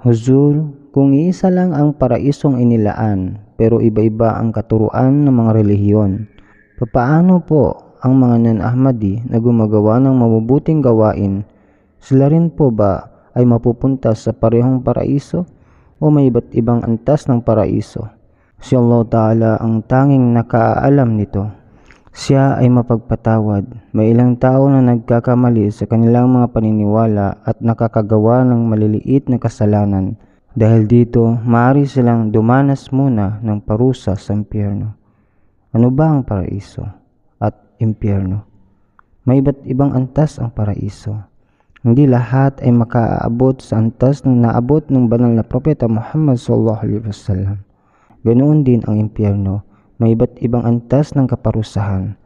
Huzur, kung iisa lang ang paraisong inilaan, pero iba-iba ang katuruan ng mga relihiyon, papaano po ang mga non-Ahmadi na gumagawa ng mabubuting gawain? Sila rin po ba ay mapupunta sa parehong paraiso o may iba't ibang antas ng paraiso? Si Allah Ta'ala ang tanging nakaalam nito. Siya ay mapagpatawad. May ilang tao na nagkakamali sa kanilang mga paniniwala at nakakagawa ng maliliit na kasalanan. Dahil dito, maaari silang dumanas muna ng parusa sa impyerno. Ano ba ang paraiso at impyerno? May iba't ibang antas ang paraiso. Hindi lahat ay makaaabot sa antas ng naabot ng banal na propeta Muhammad SAW. Ganoon din ang impyerno. May iba't ibang antas ng kaparusahan.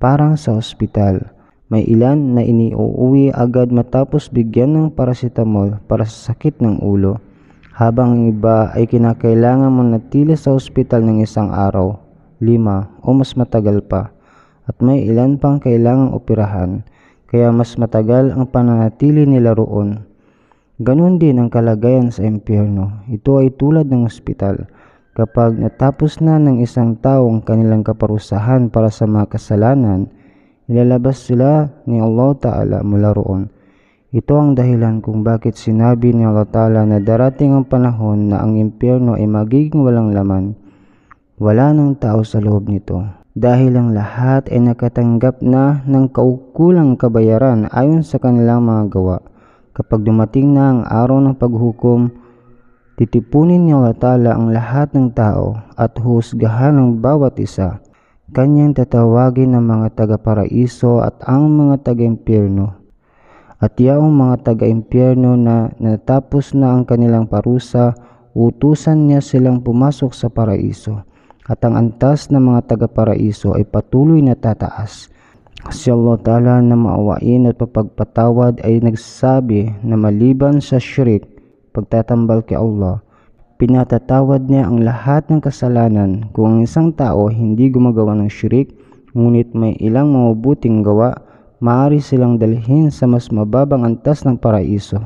Parang sa ospital, may ilan na iniuuwi agad matapos bigyan ng paracetamol para sa sakit ng ulo, habang ang iba ay kinakailangan manatili sa ospital ng 1 araw, 5 o mas matagal pa, at may ilan pang kailangang operahan, kaya mas matagal ang pananatili nila roon. Ganon din ang kalagayan sa impyerno. Ito ay tulad ng ospital. Kapag natapos na ng isang tao ang kanilang kaparusahan para sa mga kasalanan, ilalabas sila ni Allah Ta'ala mula roon. Ito ang dahilan kung bakit sinabi ni Allah Ta'ala na darating ang panahon na ang impyerno ay magiging walang laman. Wala ng tao sa loob nito. Dahil ang lahat ay nakatanggap na ng kaukulang kabayaran ayon sa kanilang mga gawa. Kapag dumating na ang araw ng paghukom, titipunin ni Allah Ta'ala ang lahat ng tao at husgahan ng bawat isa. Kanyang tatawagin ng mga taga-paraiso at ang mga taga-impyerno. At yaong mga taga-impyerno na natapos na ang kanilang parusa, utusan niya silang pumasok sa paraiso. At ang antas ng mga taga-paraiso ay patuloy na tataas. Si Allah Ta'ala na maawain at papagpatawad ay nagsabi na maliban sa syirik, pagtatambal kay Allah, pinatatawad niya ang lahat ng kasalanan kung ang isang tao hindi gumagawa ng syirik, ngunit may ilang mabubuting gawa, maaari silang dalhin sa mas mababang antas ng paraiso.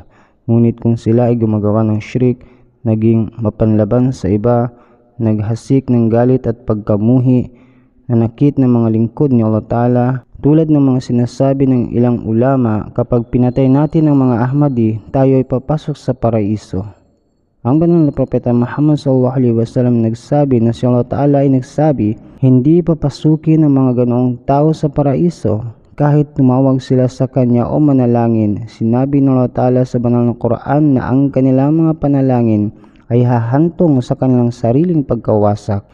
Ngunit kung sila ay gumagawa ng syirik, naging mapanlaban sa iba, naghasik ng galit at pagkamuhi, nanakit ng mga lingkod ni Allah Ta'ala, tulad ng mga sinasabi ng ilang ulama, kapag pinatay natin ang mga Ahmadi, tayo ay papasok sa paraiso. Ang banal na propeta Muhammad SAW nagsabi na si Allah Ta'ala ay nagsabi, hindi papasukin ang mga ganoong tao sa paraiso kahit tumawag sila sa kanya o manalangin. Sinabi ng Allah Ta'ala sa banal na Quran na ang kanilang mga panalangin ay hahantong sa kanilang sariling pagkawasak.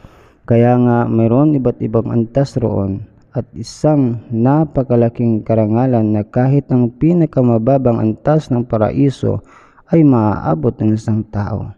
Kaya nga mayroon iba't ibang antas roon. At isang napakalaking karangalan na kahit ang pinakamababang antas ng paraiso ay maaabot ng isang tao.